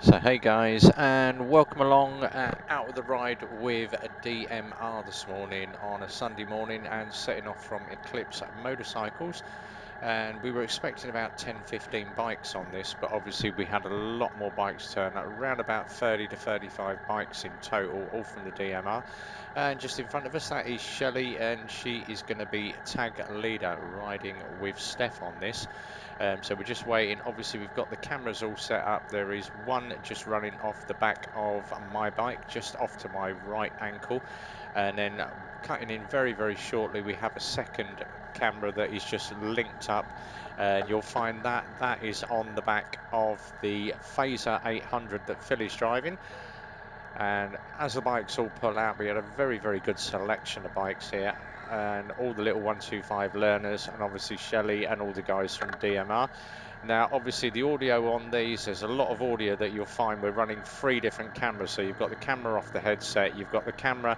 So hey guys, and welcome along out of the ride with a D.M.R this morning on a Sunday morning, and setting off from Eclipse Motorcycles. And we were expecting about 10-15 bikes on this, but obviously we had a lot more bikes turn up, around about 30 to 35 bikes in total, all from the D.M.R. And just in front of us, that is Shelley, and she is going to be tag leader riding with Steph on this. So we're just waiting. Obviously we've got the cameras all set up. There is one just running off the back of my bike, just off to my right ankle, and then cutting in very shortly we have a second camera that is just linked up, and you'll find that that is on the back of the Phaser 800 that Phil is driving. And as the bikes all pull out, we had a very good selection of bikes here, and all the little 125 learners, and obviously Shelley and all the guys from D.M.R. Now obviously the audio on these, there's a lot of audio that you'll find. We're running 3 different cameras, so you've got the camera off the headset, you've got the camera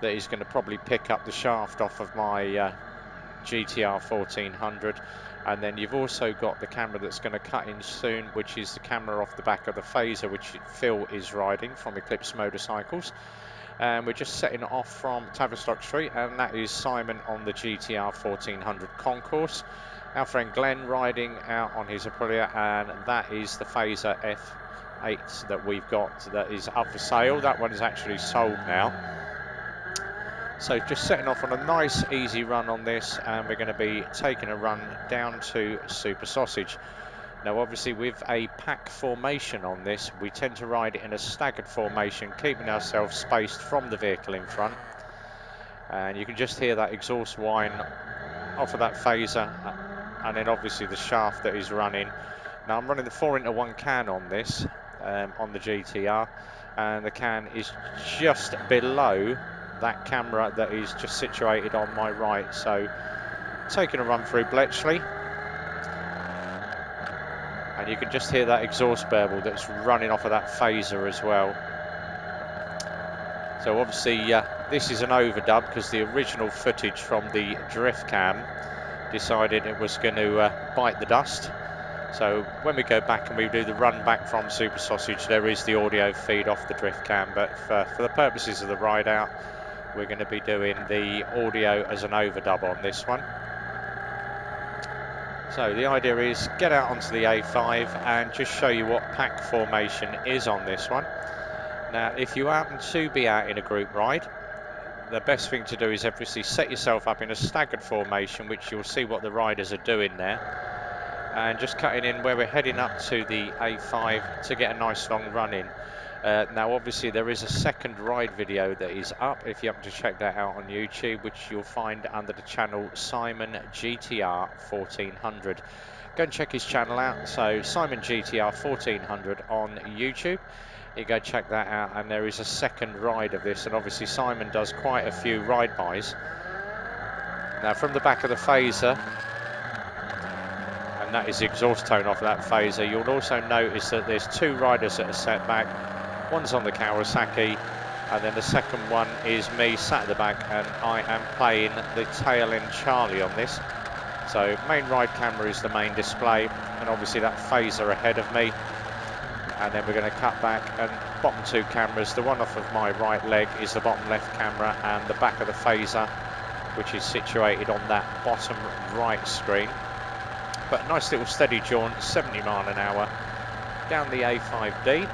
that is going to probably pick up the shaft off of my GTR1400, and then you've also got the camera that's going to cut in soon, which is the camera off the back of the Phaser, which Phil is riding from Eclipse Motorcycles. And we're just setting off from Tavistock Street, and that is Simon on the GTR 1400 concourse. Our friend Glenn riding out on his Aprilia, and that is the Phaser F8 that we've got that is up for sale. That one is actually sold now. So just setting off on a nice easy run on this, and we're going to be taking a run down to Super Sausage. Now obviously with a pack formation on this, we tend to ride it in a staggered formation, keeping ourselves spaced from the vehicle in front. And you can just hear that exhaust whine off of that Phaser, and then obviously the shaft that is running. Now I'm running the 4x1 can on this, on the GTR, and the can is just below that camera that is just situated on my right. So taking a run through Bletchley, and you can just hear that exhaust burble that's running off of that Phaser as well. So obviously this is an overdub, because the original footage from the drift cam decided it was going to bite the dust. So when we go back and we do the run back from Super Sausage, there is the audio feed off the drift cam, but for the purposes of the ride out, we're going to be doing the audio as an overdub on this one. So the idea is get out onto the A5 and just show you what pack formation is on this one. Now if you happen to be out in a group ride, the best thing to do is obviously set yourself up in a staggered formation, which you'll see what the riders are doing there, and just cutting in where we're heading up to the A5 to get a nice long run in. Now obviously there is a second ride video that is up, if you happen to check that out on YouTube, which you'll find under the channel Simon GTR 1400. Go and check his channel out, so Simon GTR 1400 on YouTube. You go check that out, and there is a second ride of this, and obviously Simon does quite a few ride-bys. Now from the back of the Phaser, and that is the exhaust tone off of that Phaser, you'll also notice that there's 2 riders that are set back. One's on the Kawasaki, and then the second one is me sat at the back, and I am playing the tail end Charlie on this. So main ride camera is the main display, and obviously that Phaser ahead of me. And then we're going to cut back, and bottom 2 cameras, the one off of my right leg is the bottom left camera, and the back of the Phaser, which is situated on that bottom right screen. But nice little steady jaunt, 70 mile an hour down the A5D,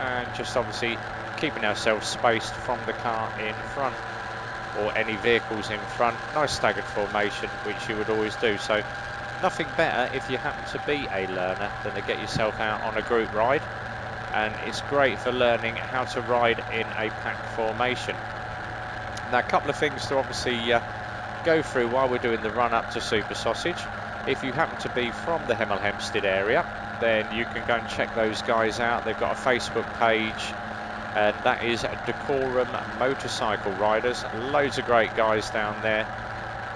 and just obviously keeping ourselves spaced from the car in front, or any vehicles in front. Nice staggered formation, which you would always do. So nothing better if you happen to be a learner than to get yourself out on a group ride, and it's great for learning how to ride in a pack formation. Now a couple of things to obviously go through while we're doing the run up to Super Sausage. If you happen to be from the Hemel Hempstead area, then you can go and check those guys out. They've got a Facebook page, and that is Dacorum Motorcycle Riders. Loads of great guys down there,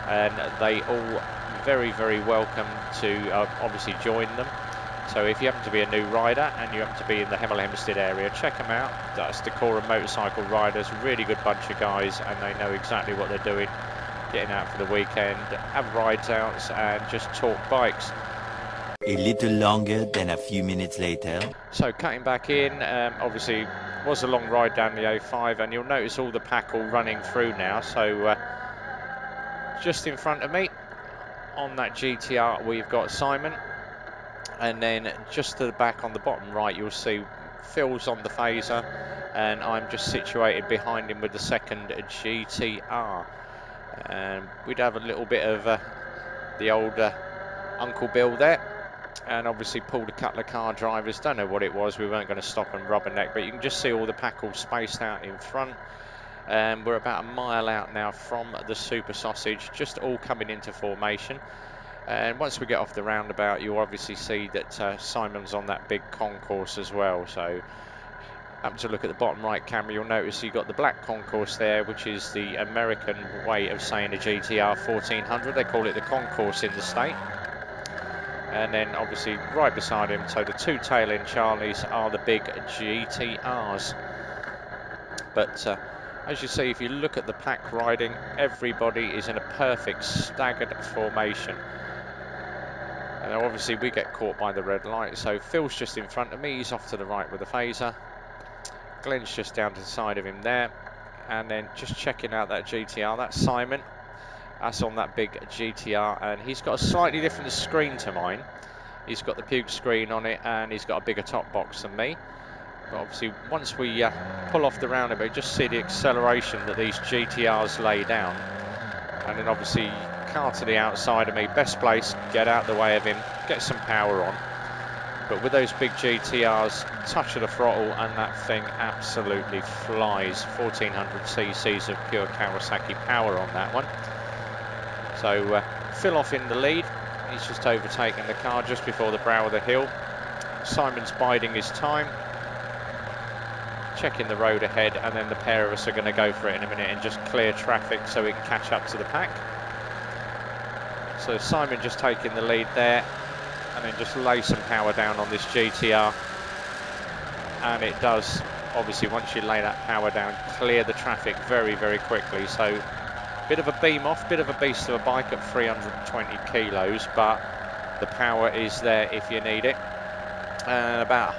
and they all very welcome to obviously join them. So if you happen to be a new rider and you happen to be in the Hemel Hempstead area, check them out. That's Dacorum Motorcycle Riders, really good bunch of guys, and they know exactly what they're doing, getting out for the weekend, have rides outs and just talk bikes. A little longer than a few minutes later. So cutting back in, obviously was a long ride down the A5, and you'll notice all the pack all running through now. So just in front of me on that GTR we've got Simon, and then just to the back on the bottom right you'll see Phil's on the phaser, and I'm just situated behind him with the second GTR. And we'd have a little bit of the old Uncle Bill there, and obviously pulled a couple of car drivers. Don't know what it was, we weren't going to stop and rubberneck, but you can just see all the pack all spaced out in front. And we're about a mile out now from the Super Sausage, just all coming into formation. And once we get off the roundabout, you'll obviously see that Simon's on that big concourse as well. So up to look at the bottom right camera, you'll notice you've got the black concourse there, which is the American way of saying a GTR 1400. They call it the concourse in the state. And then obviously right beside him, so the two tail-end Charlies are the big GTRs. But as you see, if you look at the pack riding, everybody is in a perfect staggered formation. And obviously we get caught by the red light, so Phil's just in front of me, he's off to the right with the phaser. Glenn's just down to the side of him there. And then just checking out that GTR, that's Simon. That's on that big GTR, and he's got a slightly different screen to mine. He's got the Puke screen on it, and he's got a bigger top box than me. But obviously once we pull off the roundabout, just see the acceleration that these GTRs lay down. And then obviously car to the outside of me, best place, get out the way of him, get some power on. But with those big GTRs, touch of the throttle and that thing absolutely flies. 1400 cc's of pure Kawasaki power on that one. So Phil off in the lead, he's just overtaken the car just before the brow of the hill. Simon's biding his time, checking the road ahead, and then the pair of us are going to go for it in a minute and just clear traffic so we can catch up to the pack. So Simon just taking the lead there, and then just lay some power down on this GTR, and it does, obviously once you lay that power down, clear the traffic very, very quickly. So bit of a beam off, bit of a beast of a bike at 320 kilos, but the power is there if you need it. And about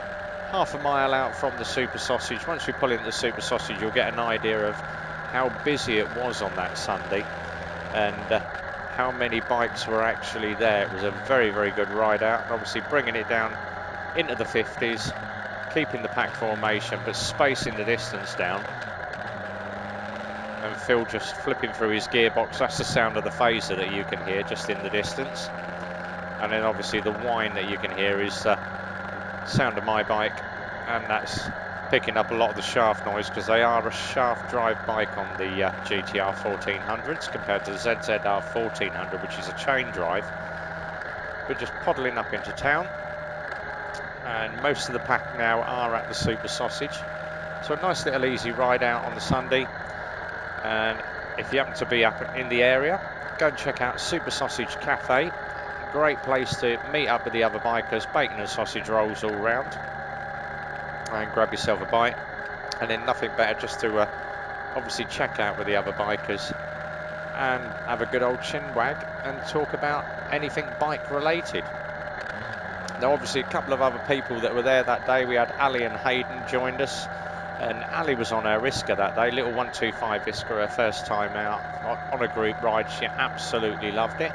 half a mile out from the Super Sausage, once you pull into the Super Sausage, you'll get an idea of how busy it was on that Sunday, and how many bikes were actually there. It was a very, very good ride out, and obviously bringing it down into the 50s, keeping the pack formation, but spacing the distance down. And Phil just flipping through his gearbox. That's the sound of the phaser that you can hear just in the distance. And then obviously the whine that you can hear is sound of my bike, and that's picking up a lot of the shaft noise, because they are a shaft drive bike on the GTR 1400s compared to the ZZR 1400, which is a chain drive. We're just poddling up into town, and most of the pack now are at the Super Sausage. So a nice little easy ride out on the Sunday. And if you happen to be up in the area, go and check out Super Sausage Cafe. Great place to meet up with the other bikers, bacon and sausage rolls all round, and grab yourself a bite. And then nothing better just to obviously check out with the other bikers and have a good old chin wag and talk about anything bike related. Now obviously a couple of other people that were there that day, we had Ali and Hayden joined us. And Ali was on her ISCA that day, little 125 ISCA, her first time out on a group ride. She absolutely loved it.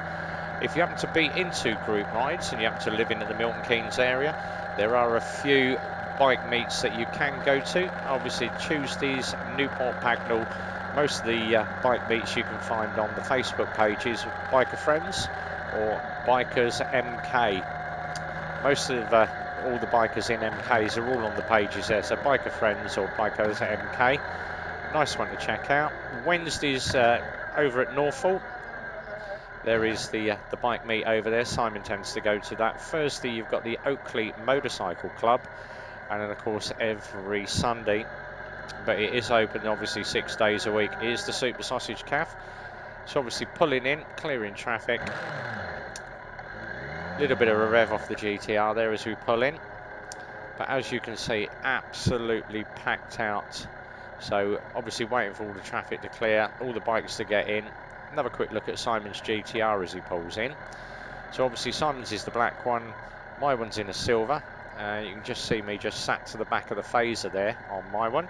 If you happen to be into group rides and you happen to live in the Milton Keynes area, there are a few bike meets that you can go to. Obviously Tuesdays, Newport Pagnell. Most of the bike meets you can find on the Facebook pages of Biker Friends or Bikers MK. Most of all the bikers in MKs are all on the pages there, so Biker Friends or Bikers MK. Nice one to check out. Wednesdays over at Norfolk, there is the bike meet over there. Simon tends to go to that. Thursday you've got the Oakley Motorcycle Club, and then of course every Sunday, but it is open obviously 6 days a week, is the Super Sausage Cafe. So obviously pulling in, clearing traffic. Little bit of a rev off the GTR there as we pull in, but as you can see, absolutely packed out. So obviously waiting for all the traffic to clear, all the bikes to get in. Another quick look at Simon's GTR as he pulls in. So obviously Simon's is the black one, My one's in a silver. You can just see me just sat to the back of the phaser there on my one.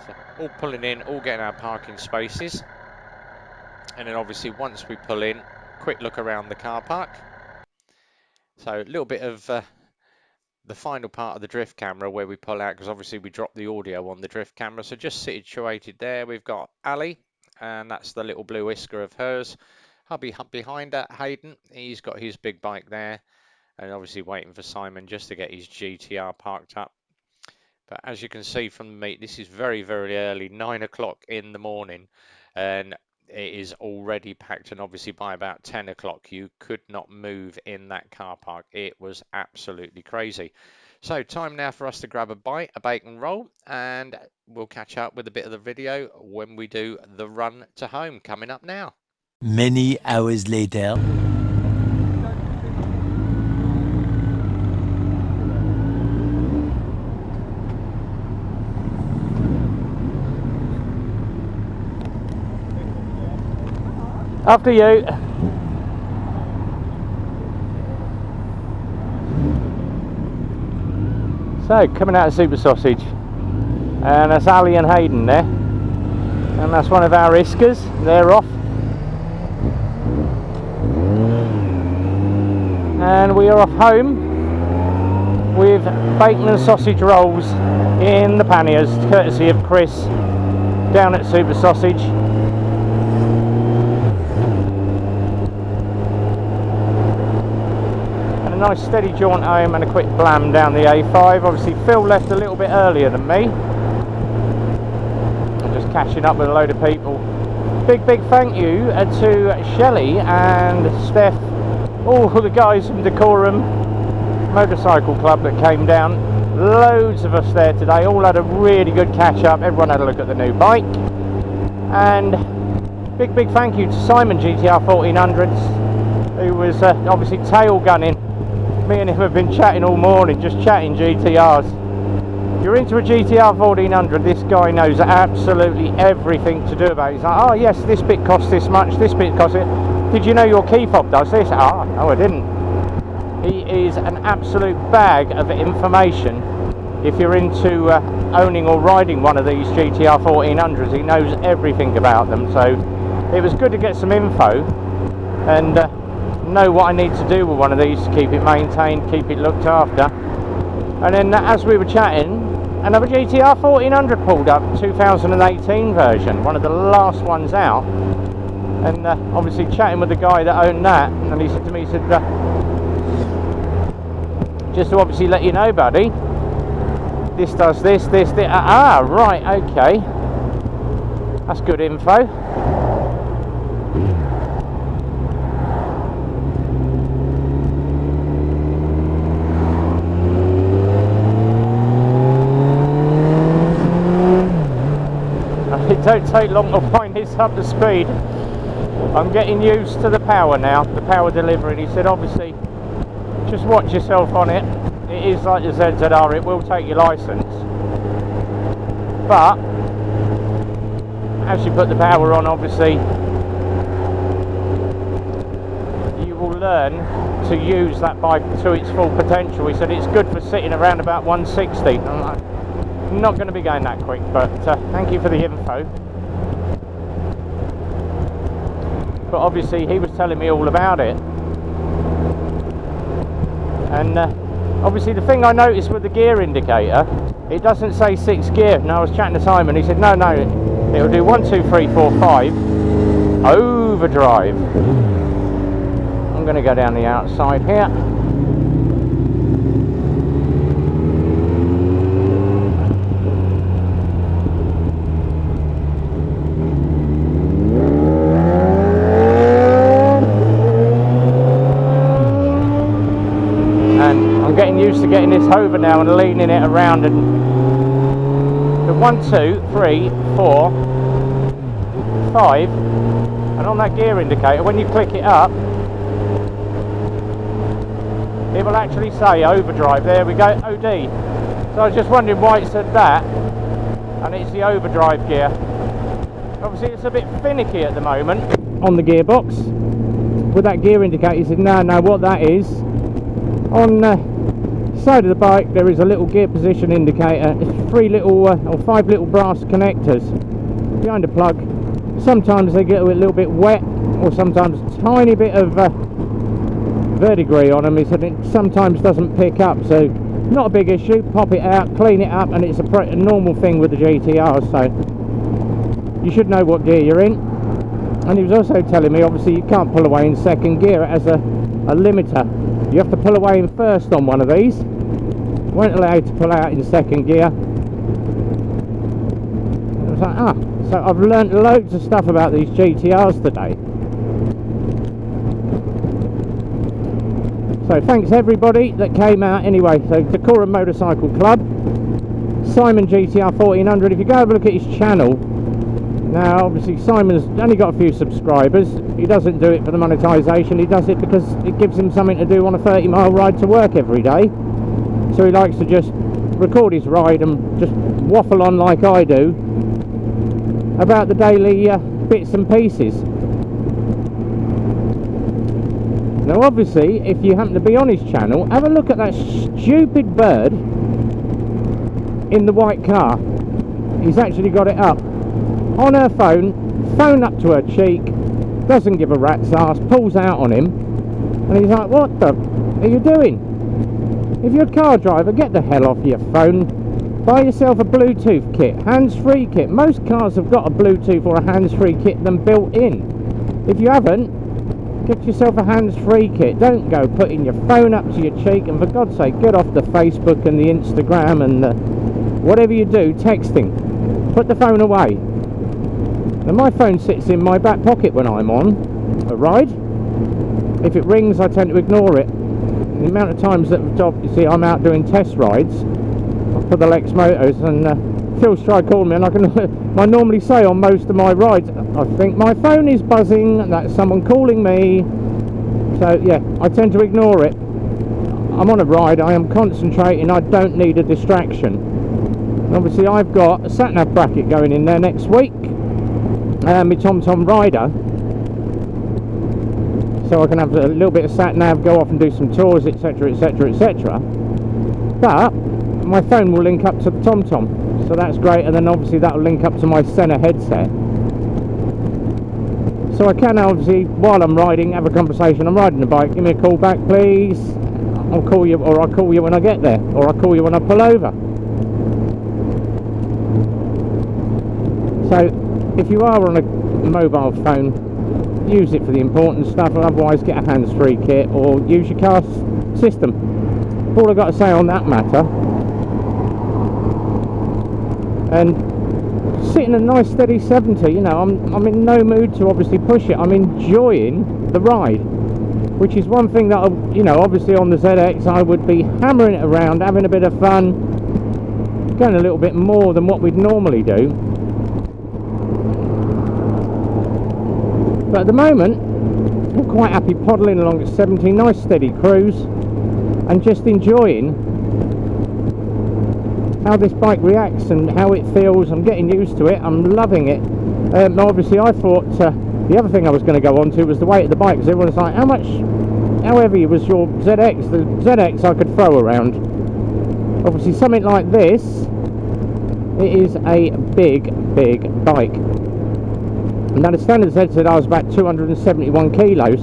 So all pulling in, all getting our parking spaces. And then obviously once we pull in, quick look around the car park. So a little bit of the final part of the drift camera where we pull out, because obviously we drop the audio on the drift camera. So just situated there, we've got Ali, and that's the little blue ISCA of hers. I'll be behind that, Hayden. He's got his big bike there, and obviously waiting for Simon just to get his GTR parked up. But as you can see from the meet, this is very, very early, 9 o'clock in the morning, and it is already packed. And obviously by about 10 o'clock, you could not move in that car park. It was absolutely crazy. So time now for us to grab a bite, a bacon roll, and we'll catch up with a bit of the video when we do the run to home coming up now. Many hours later. After you. So, coming out of Super Sausage, and that's Ali and Hayden there, and that's one of our ISCAs. They're off, and we are off home with bacon and sausage rolls in the panniers, courtesy of Chris down at Super Sausage. Nice steady jaunt home and a quick blam down the A5. Obviously Phil left a little bit earlier than me. I'm just catching up with a load of people. Big thank you to Shelley and Steph, all the guys from Dacorum Motorcycle Club that came down. Loads of us there today, all had a really good catch up. Everyone had a look at the new bike. And big thank you to Simon GTR1400s, who was obviously tail gunning. Me and him have been chatting all morning, just chatting GTRs. If you're into a GTR 1400, this guy knows absolutely everything to do about it. He's like, oh yes, this bit costs this much, this bit costs it. Did you know your key fob does this? Ah, no I didn't. He is an absolute bag of information. If you're into owning or riding one of these GTR 1400s, he knows everything about them. So it was good to get some info and know what I need to do with one of these to keep it maintained, keep it looked after. And then as we were chatting, another GTR 1400 pulled up, 2018 version, one of the last ones out. And obviously chatting with the guy that owned that, and he said to me, he said, just to obviously let you know, buddy, this does this. Ah, right, okay. That's good info. It don't take long to wind this up to speed. I'm getting used to the power now, the power delivery. He said obviously just watch yourself on it. It is like the ZZR, it will take your license, but as you put the power on, obviously you will learn to use that bike to its full potential. He said it's good for sitting around about 160. I'm like, not going to be going that quick, but thank you for the info. But obviously he was telling me all about it, and obviously the thing I noticed with the gear indicator, it doesn't say 6 gear. And I was chatting to Simon, he said no, it'll do 1, 2, 3, 4, 5 overdrive. I'm going to go down the outside here. Used to getting this over now and leaning it around, and the 1, 2, 3, 4, 5, and on that gear indicator, when you click it up, it will actually say overdrive. There we go, OD. So I was just wondering why it said that, and it's the overdrive gear. Obviously it's a bit finicky at the moment on the gearbox, with that gear indicator. He said, no, what that is, on the side of the bike there is a little gear position indicator. It's 3 little or 5 little brass connectors behind the plug. Sometimes they get a little bit wet, or sometimes a tiny bit of verdigris on them. He said it sometimes doesn't pick up, so not a big issue. Pop it out, clean it up, and it's a normal thing with the GTRs, so you should know what gear you're in. And he was also telling me, obviously you can't pull away in second gear. It has a limiter. You have to pull away in first on one of these. Won't allow you to pull out in second gear. I was like, so I've learnt loads of stuff about these GTRs today. So thanks everybody that came out anyway. So Dacorum Motorcycle Club, Simon GTR1400. If you go have a look at his channel, now obviously Simon's only got a few subscribers. He doesn't do it for the monetization, he does it because it gives him something to do on a 30-mile ride to work every day. So he likes to just record his ride and just waffle on like I do about the daily bits and pieces. Now obviously, if you happen to be on his channel, have a look at that stupid bird in the white car. He's actually got it up on her phone up to her cheek, doesn't give a rat's ass, pulls out on him, and he's like, what the are you doing? If you're a car driver, get the hell off your phone, buy yourself a Bluetooth kit, hands-free kit. Most cars have got a Bluetooth or a hands-free kit them built in. If you haven't, get yourself a hands-free kit. Don't go putting your phone up to your cheek, and for God's sake, get off the Facebook and the Instagram and whatever you do, texting. Put the phone away. Now my phone sits in my back pocket when I'm on a ride. If it rings, I tend to ignore it. The amount of times that you see I'm out doing test rides for the Lexmotos, and Phil's tried calling me, and I normally say on most of my rides, I think my phone is buzzing, that's someone calling me. So yeah, I tend to ignore it. I'm on a ride, I am concentrating, I don't need a distraction. And obviously I've got a sat-nav bracket going in there next week, my TomTom rider, so I can have a little bit of sat-nav, go off and do some tours, etc, etc, etc. But my phone will link up to the TomTom, so that's great, and then obviously that will link up to my Senna headset, so I can obviously, while I'm riding, have a conversation. I'm riding the bike, give me a call back please, I'll call you, or I'll call you when I get there, or I'll call you when I pull over. So if you are on a mobile phone, use it for the important stuff, otherwise get a hands-free kit or use your car system. All I've got to say on that matter. And sitting a nice steady 70, you know, I'm in no mood to obviously push it. I'm enjoying the ride, which is one thing that, you know, obviously on the ZX I would be hammering it around, having a bit of fun, going a little bit more than what we'd normally do. But at the moment, I'm quite happy poddling along at 70, nice steady cruise, and just enjoying how this bike reacts and how it feels. I'm getting used to it, I'm loving it. Obviously I thought the other thing I was going to go on to was the weight of the bike, because everyone's like, how heavy was your ZX? The ZX I could throw around. Obviously something like this, it is a big bike. Now the standard ZZR was about 271 kilos,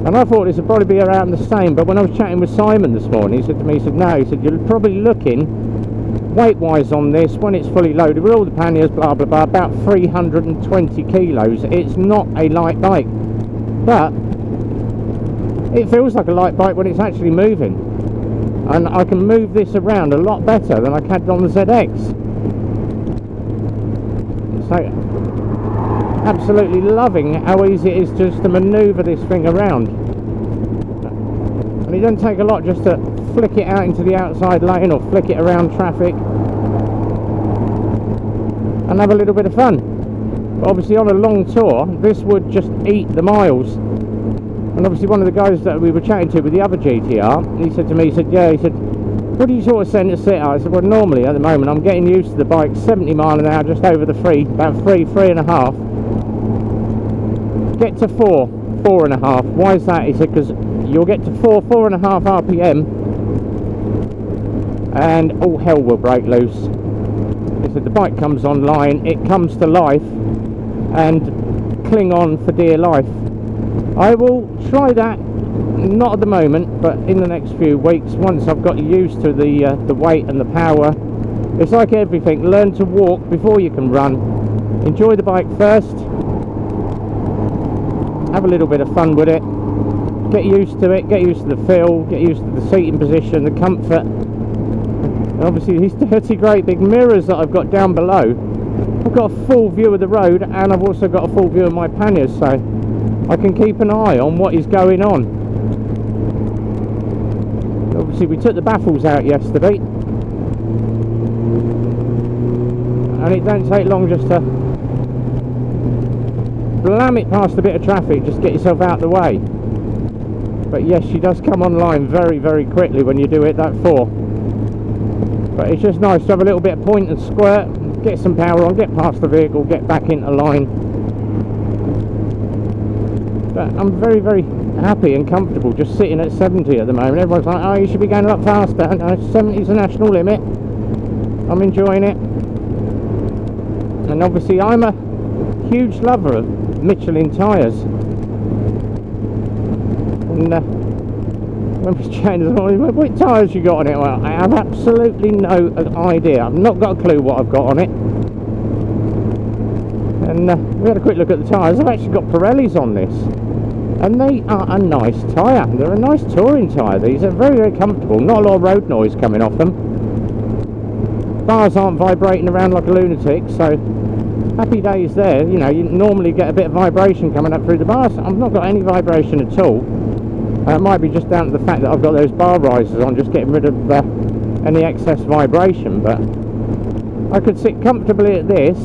and I thought this would probably be around the same, but when I was chatting with Simon this morning, he said to me, he said no, he said you're probably looking weight wise on this when it's fully loaded with all the panniers, blah blah blah, about 320 kilos. It's not a light bike, but it feels like a light bike when it's actually moving, and I can move this around a lot better than I can on the ZX. So absolutely loving how easy it is just to manoeuvre this thing around, and it doesn't take a lot just to flick it out into the outside lane or flick it around traffic and have a little bit of fun. But obviously on a long tour this would just eat the miles. And obviously one of the guys that we were chatting to with the other GTR, he said to me, he said, yeah, he said, what do you sort of send to sit at? I said, well, normally at the moment I'm getting used to the bike 70 mile an hour, just over the 3, about 3.5. Get to 4 4.5. Why is that? He said because you'll get to 4.5 RPM and all hell will break loose. He said the bike comes online, it comes to life, and cling on for dear life. I will try that, not at the moment, but in the next few weeks, once I've got used to the weight and the power. It's like everything, learn to walk before you can run. Enjoy the bike first, have a little bit of fun with it, get used to it, get used to the feel, get used to the seating position, the comfort. And obviously these dirty great big mirrors that I've got down below, I've got a full view of the road, and I've also got a full view of my panniers, so I can keep an eye on what is going on. Obviously we took the baffles out yesterday, and it don't take long just to blam it past a bit of traffic, just get yourself out of the way. But yes, she does come online very, very quickly when you do it that for. But it's just nice to have a little bit of point and squirt, get some power on, get past the vehicle, get back into line. But I'm very, very happy and comfortable just sitting at 70 at the moment. Everyone's like, oh, you should be going a lot faster. No, 70 is the national limit. I'm enjoying it. And obviously I'm a huge lover of Michelin tyres. And when we changed, what tyres you got on it? Well, I have absolutely no idea. I've not got a clue what I've got on it. And we had a quick look at the tyres. I've actually got Pirellis on this, and they are a nice tyre. They're a nice touring tyre. These are very, very comfortable. Not a lot of road noise coming off them. Bars aren't vibrating around like a lunatic, so happy days there. You know, you normally get a bit of vibration coming up through the bars. I've not got any vibration at all. It might be just down to the fact that I've got those bar risers on, just getting rid of any excess vibration. But I could sit comfortably at this,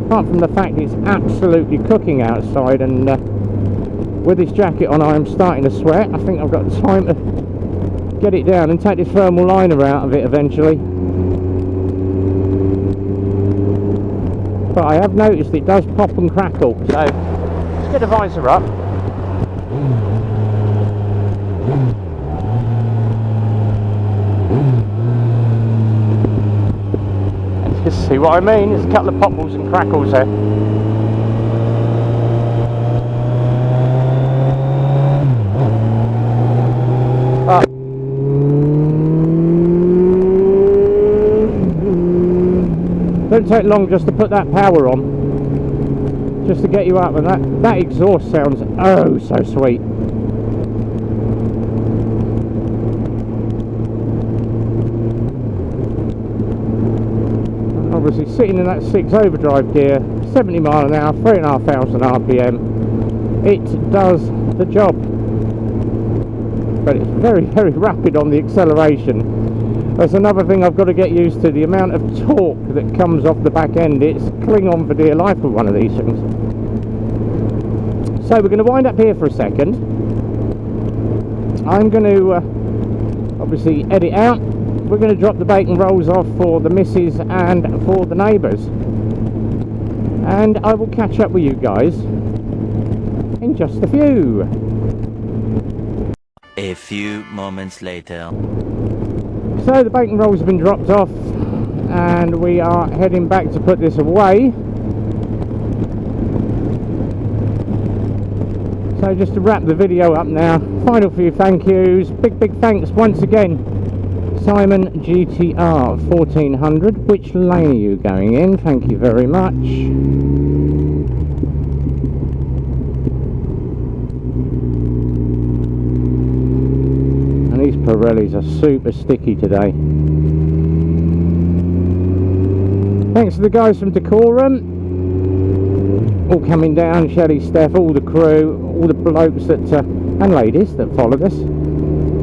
apart from the fact it's absolutely cooking outside, and with this jacket on I am starting to sweat. I think I've got time to get it down and take this thermal liner out of it eventually. But I have noticed it does pop and crackle, so let's get the visor up. And just see what I mean, there's a couple of popples and crackles there. Don't take long just to put that power on, just to get you up, and that exhaust sounds oh so sweet. Obviously sitting in that 6 overdrive gear, 70 mile an hour, 3,500 RPM, it does the job. But it's very, very rapid on the acceleration. That's another thing I've got to get used to, the amount of torque that comes off the back end. It's cling on for dear life with one of these things. So we're going to wind up here for a second. I'm going to obviously edit out. We're going to drop the bacon rolls off for the missus and for the neighbours. And I will catch up with you guys in just a few. A few moments later. So the bacon rolls have been dropped off, and we are heading back to put this away. So just to wrap the video up now, final few thank yous. Big thanks once again, Simon GTR1400. Which lane are you going in? Thank you very much. These Pirellis are super sticky today. Thanks to the guys from Dacorum, all coming down, Shelley, Steph, all the crew, all the blokes that and ladies that followed us,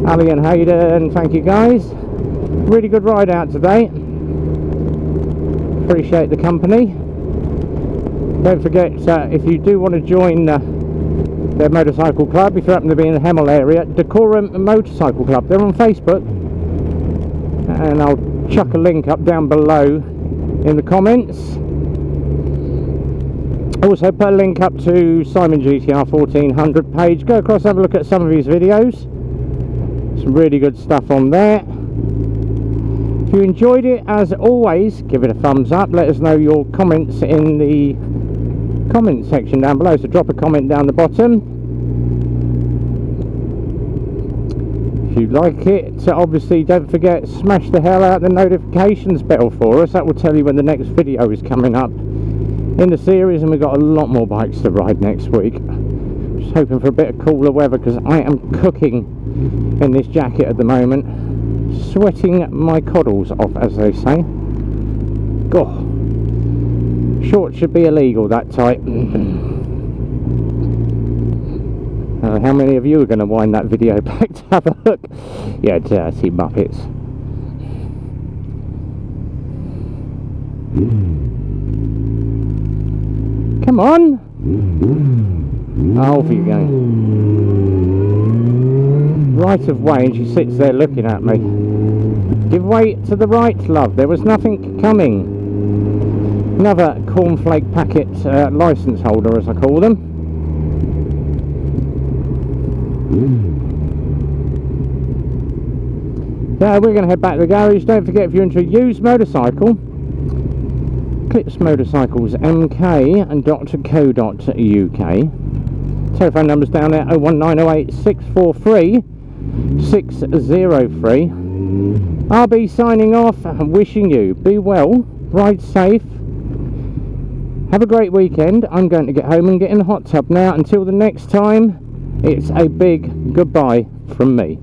Ali and Hayden, thank you guys. Really good ride out today. Appreciate the company. Don't forget, if you do want to join their motorcycle club, if you happen to be in the Hemel area, Dacorum Motorcycle Club, they're on Facebook, and I'll chuck a link up down below in the comments. Also put a link up to Simon GTR1400 page. Go across, have a look at some of his videos. Some really good stuff on there. If you enjoyed it, as always, give it a thumbs up. Let us know your comments in the comment section down below, so drop a comment down the bottom. If you like it, obviously don't forget, smash the hell out the notifications bell for us. That will tell you when the next video is coming up in the series, and we've got a lot more bikes to ride next week. Just hoping for a bit of cooler weather, because I am cooking in this jacket at the moment, sweating my coddles off, as they say. God, shorts should be illegal that tight. How many of you are going to wind that video back to have a look? Yeah, dirty muppets. Come on! Oh, off you go. Right of way, and she sits there looking at me. Give way to the right, love. There was nothing coming. Another cornflake packet license holder, as I call them. Yeah, we're going to head back to the garage. Don't forget, if you're into a used motorcycle, Eclipse Motorcycles mk.co.uk. Telephone numbers down there: 01908 643 603. I'll be signing off and wishing you be well, ride safe, have a great weekend. I'm going to get home and get in the hot tub now. Until the next time, it's a big goodbye from me.